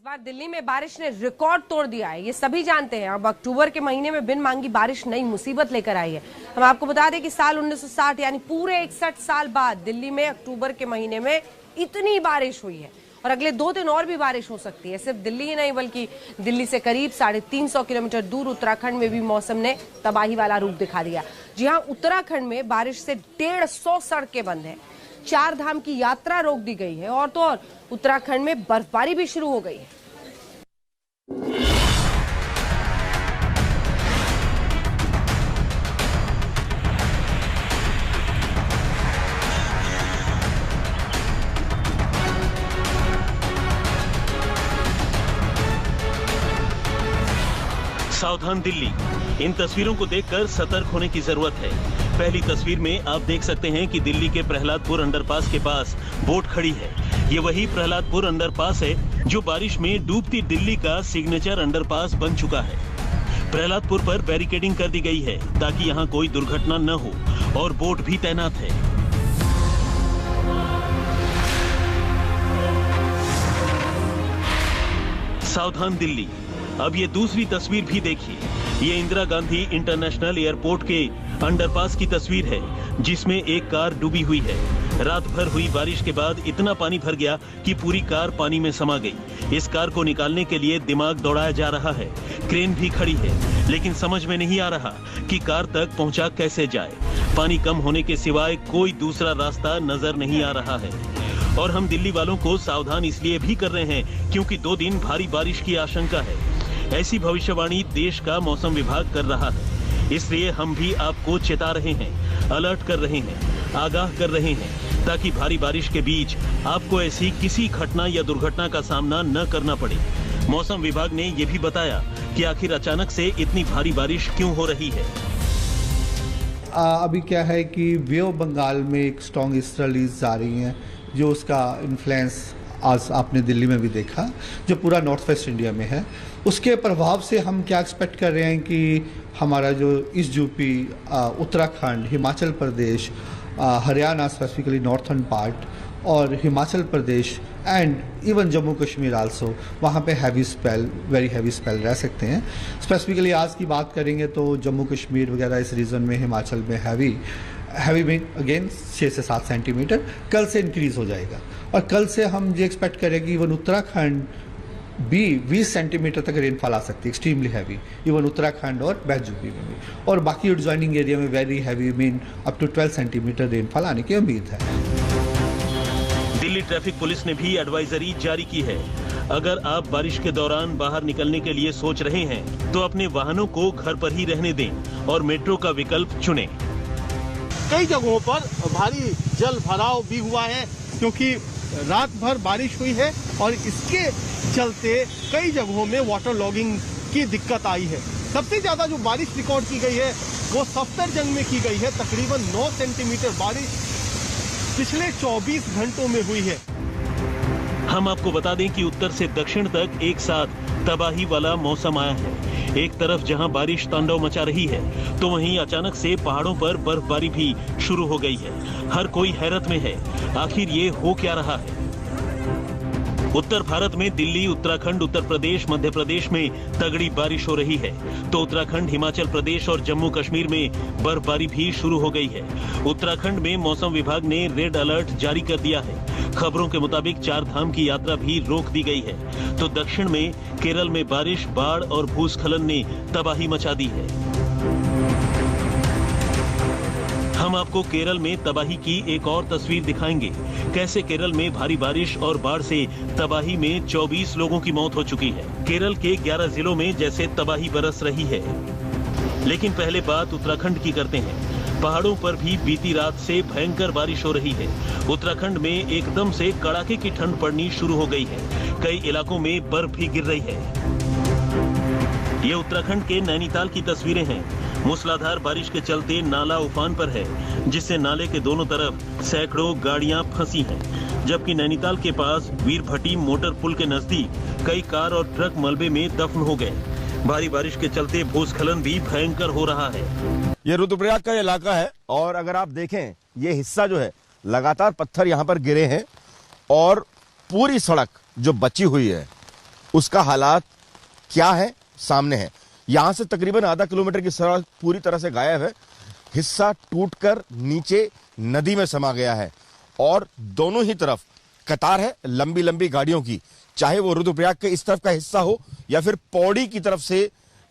बार दिल्ली में बारिश ने रिकॉर्ड तोड़ दिया है, ये सभी जानते हैं। अब अक्टूबर के महीने में बिन मांगी बारिश नई मुसीबत लेकर आई है। हम आपको बता दें कि साल 1960 यानी पूरे 61 साल बाद दिल्ली में अक्टूबर के महीने में इतनी बारिश हुई है और अगले 2 दिन और भी बारिश हो सकती है। सिर्फ दिल्ली ही नहीं बल्कि दिल्ली से करीब 350 किलोमीटर दूर उत्तराखंड में भी मौसम ने तबाही वाला रूप दिखा दिया। जी हाँ, उत्तराखंड में बारिश से 150 सड़कें बंद है, 4 धाम की यात्रा रोक दी गई है और तो और उत्तराखंड में बर्फबारी भी शुरू हो गई है। सावधान दिल्ली, इन तस्वीरों को देखकर सतर्क होने की जरूरत है। पहली तस्वीर में आप देख सकते हैं कि दिल्ली के प्रहलादपुर अंडरपास के पास बोट खड़ी है। ये वही प्रहलादपुर अंडरपास है जो बारिश में डूबती दिल्ली का सिग्नेचर अंडरपास बन चुका है। प्रहलादपुर पर बैरिकेडिंग कर दी गई है ताकि यहाँ कोई दुर्घटना न हो और बोट भी तैनात है। सावधान दिल्ली, अब ये दूसरी तस्वीर भी देखिए। ये इंदिरा गांधी इंटरनेशनल एयरपोर्ट के अंडरपास की तस्वीर है जिसमें एक कार डूबी हुई है। रात भर हुई बारिश के बाद इतना पानी भर गया कि पूरी कार पानी में समा गई। इस कार को निकालने के लिए दिमाग दौड़ाया जा रहा है। क्रेन भी खड़ी है लेकिन समझ में नहीं आ रहा कि कार तक पहुंचा कैसे जाए। पानी कम होने के सिवाय कोई दूसरा रास्ता नजर नहीं आ रहा है। और हम दिल्ली वालों को सावधान इसलिए भी कर रहे हैं क्योंकि 2 दिन भारी बारिश की आशंका है। ऐसी भविष्यवाणी देश का मौसम विभाग कर रहा है, इसलिए हम भी आपको चेता रहे हैं, अलर्ट कर रहे हैं, आगाह कर रहे हैं ताकि भारी बारिश के बीच आपको ऐसी किसी घटना या दुर्घटना का सामना न करना पड़े। मौसम विभाग ने यह भी बताया कि आखिर अचानक से इतनी भारी बारिश क्यों हो रही है। अभी क्या है कि वे ऑफ बंगाल में एक स्ट्रॉन्ग ईस्टर्लीज आ रही हैं जो उसका इन्फ्लुएंस आज आपने दिल्ली में भी देखा, जो पूरा नॉर्थ वेस्ट इंडिया में है। उसके प्रभाव से हम क्या एक्सपेक्ट कर रहे हैं कि हमारा जो east UP, Uttarakhand, Himachal Pradesh, Haryana specifically northern part और Himachal Pradesh and even Jammu Kashmir also, वहाँ पे heavy spell, very heavy spell रह सकते हैं। स्पेसिफिकली आज की बात करेंगे तो जम्मू कश्मीर वगैरह इस रीजन में, हिमाचल में हैवी में अगेन 6 से 7 सेंटीमीटर कल से इंक्रीज हो जाएगा। और कल से हम ये एक्सपेक्ट करेंगे इवन उत्तराखंड भी 20 सेंटीमीटर तक रेनफॉल आ सकती है, एक्सट्रीमली हैवी, इवन उत्तराखंड और वेस्ट यूपी में भी। और बाकी एडजॉइनिंग एरिया में very heavy mean up to 12 centimetre rainfall आने की उम्मीद है। दिल्ली ट्रैफिक पुलिस ने भी एडवाइजरी जारी की है। अगर आप बारिश के दौरान बाहर निकलने के लिए सोच रहे हैं तो अपने वाहनों को घर पर ही रहने दें और मेट्रो का विकल्प चुनें। कई जगहों पर भारी जल भराव भी हुआ है क्योंकि रात भर बारिश हुई है और इसके चलते कई जगहों में वाटर लॉगिंग की दिक्कत आई है। सबसे ज्यादा जो बारिश रिकॉर्ड की गई है वो सफदरजंग में की गई है। तकरीबन 9 सेंटीमीटर बारिश पिछले 24 घंटों में हुई है। हम आपको बता दें कि उत्तर से दक्षिण तक एक साथ तबाही वाला मौसम आया है। एक तरफ जहां बारिश तांडव मचा रही है तो वहीं अचानक से पहाड़ों पर बर्फबारी भी शुरू हो गई है। हर कोई हैरत में है, आखिर ये हो क्या रहा है। उत्तर भारत में दिल्ली, उत्तराखंड, उत्तर प्रदेश, मध्य प्रदेश में तगड़ी बारिश हो रही है तो उत्तराखंड, हिमाचल प्रदेश और जम्मू कश्मीर में बर्फबारी भी शुरू हो गई है। उत्तराखंड में मौसम विभाग ने रेड अलर्ट जारी कर दिया है। खबरों के मुताबिक 4 धाम की यात्रा भी रोक दी गई है। तो दक्षिण में केरल में बारिश, बाढ़ और भूस्खलन ने तबाही मचा दी है। हम आपको केरल में तबाही की एक और तस्वीर दिखाएंगे। कैसे केरल में भारी बारिश और बाढ़ से तबाही में 24 लोगों की मौत हो चुकी है। केरल के 11 जिलों में जैसे तबाही बरस रही है। लेकिन पहले बात उत्तराखंड की करते हैं। पहाड़ों पर भी बीती रात से भयंकर बारिश हो रही है। उत्तराखंड में एकदम से कड़ाके की ठंड पड़नी शुरू हो गई है। कई इलाकों में बर्फ भी गिर रही है। ये उत्तराखंड के नैनीताल की तस्वीरें हैं। मूसलाधार बारिश के चलते नाला उफान पर है जिससे नाले के दोनों तरफ सैकड़ों गाड़ियां फंसी हैं। जबकि नैनीताल के पास वीरभट्टी मोटर पुल के नजदीक कई कार और ट्रक मलबे में दफन हो गए। भारी बारिश के चलते भूस्खलन भी भयंकर हो रहा है। ये रुद्रप्रयाग का इलाका है और अगर आप देखें ये हिस्सा जो है लगातार पत्थर यहाँ पर गिरे हैं और पूरी सड़क जो बची हुई है उसका हालात क्या है सामने है। यहां से तकरीबन आधा किलोमीटर की सड़क पूरी तरह से गायब है, हिस्सा टूटकर नीचे नदी में समा गया है और दोनों ही तरफ कतार है लंबी लंबी गाड़ियों की, चाहे वो रुद्रप्रयाग के इस तरफ का हिस्सा हो या फिर पौड़ी की तरफ से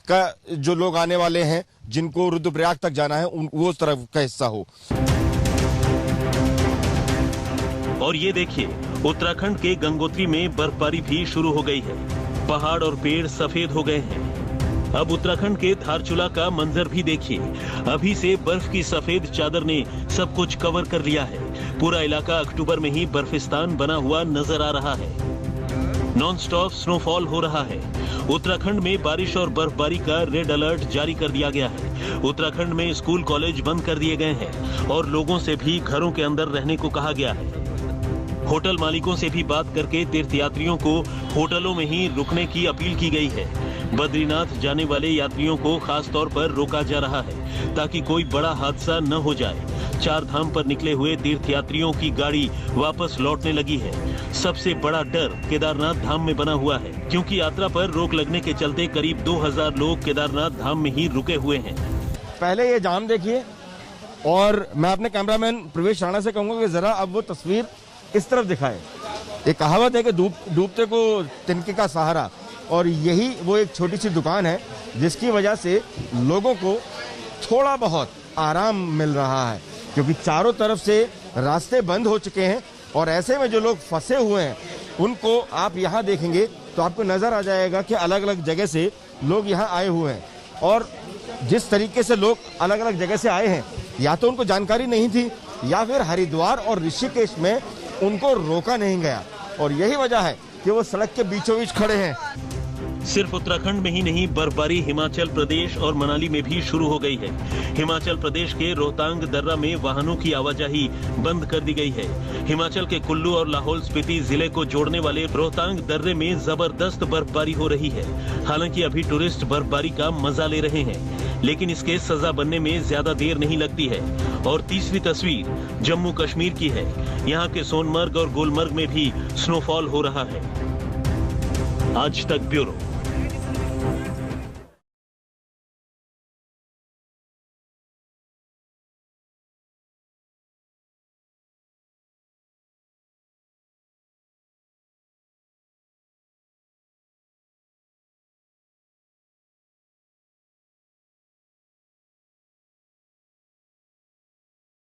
का जो लोग आने वाले हैं जिनको रुद्रप्रयाग तक जाना है वो उस तरफ का हिस्सा हो। और ये देखिए, उत्तराखंड के गंगोत्री में बर्फबारी भी शुरू हो गई है। पहाड़ और पेड़ सफेद हो गए हैं। अब उत्तराखंड के धारचूला का मंजर भी देखिए। अभी से बर्फ की सफेद चादर ने सब कुछ कवर कर लिया है। पूरा इलाका अक्टूबर में ही बर्फिस्तान बना हुआ नजर आ रहा है। नॉन स्टॉप स्नोफॉल हो रहा है। उत्तराखंड में बारिश और बर्फबारी का रेड अलर्ट जारी कर दिया गया है। उत्तराखंड में स्कूल कॉलेज बंद कर दिए गए हैं और लोगों से भी घरों के अंदर रहने को कहा गया है। होटल मालिकों से भी बात करके तीर्थयात्रियों को होटलों में ही रुकने की अपील की गई है। बद्रीनाथ जाने वाले यात्रियों को खास तौर पर रोका जा रहा है ताकि कोई बड़ा हादसा न हो जाए। 4 धाम पर निकले हुए तीर्थयात्रियों की गाड़ी वापस लौटने लगी है। सबसे बड़ा डर केदारनाथ धाम में बना हुआ है, क्योंकि यात्रा पर रोक लगने के चलते करीब 2000 लोग केदारनाथ धाम में ही रुके हुए हैं। पहले ये जाम देखिए और मैं अपने कैमरामैन प्रवेश राणा से कहूंगा कि जरा अब वो तस्वीर इस तरफ दिखाए। एक कहावत है कि डूबते को तिनके का सहारा, और यही वो एक छोटी सी दुकान है जिसकी वजह से लोगों को थोड़ा बहुत आराम मिल रहा है, क्योंकि चारों तरफ से रास्ते बंद हो चुके हैं और ऐसे में जो लोग फंसे हुए हैं उनको आप यहाँ देखेंगे तो आपको नजर आ जाएगा कि अलग अलग जगह से लोग यहाँ आए हुए हैं। और जिस तरीके से लोग अलग अलग जगह से आए हैं, या तो उनको जानकारी नहीं थी या फिर हरिद्वार और ऋषिकेश में उनको रोका नहीं गया, और यही वजह है कि वो सड़क के बीचों बीच खड़े हैं। सिर्फ उत्तराखंड में ही नहीं, बर्फबारी हिमाचल प्रदेश और मनाली में भी शुरू हो गई है। हिमाचल प्रदेश के रोहतांग दर्रा में वाहनों की आवाजाही बंद कर दी गई है। हिमाचल के कुल्लू और लाहौल स्पीति जिले को जोड़ने वाले रोहतांग दर्रे में जबरदस्त बर्फबारी हो रही है। हालांकि अभी टूरिस्ट बर्फबारी का मजा ले रहे हैं, लेकिन इसके सजा बनने में ज्यादा देर नहीं लगती है। और तीसरी तस्वीर जम्मू कश्मीर की है। यहाँ के सोनमर्ग और गुलमर्ग में भी स्नोफॉल हो रहा है। आज तक ब्यूरो।